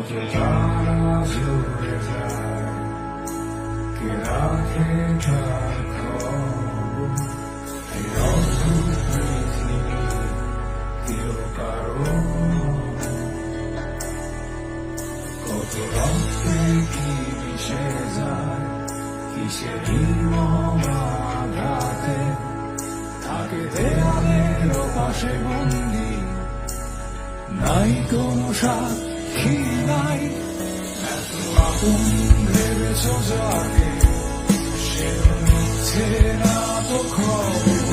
যে তারা জুড়ে যায়, কে রাখে তার খবর? এই অদ্ভুত পৃথিবী কেউ কারো, কত রক্তে কি মিশে যায়, কিসেরই মহাঘাতে থাকে দেয়ালের পাশে বন্দি, নাই কোনো সাক্ষী নাই। এত আপন ভেবেছ যাকে, সে নিচ্ছে না তো খবর।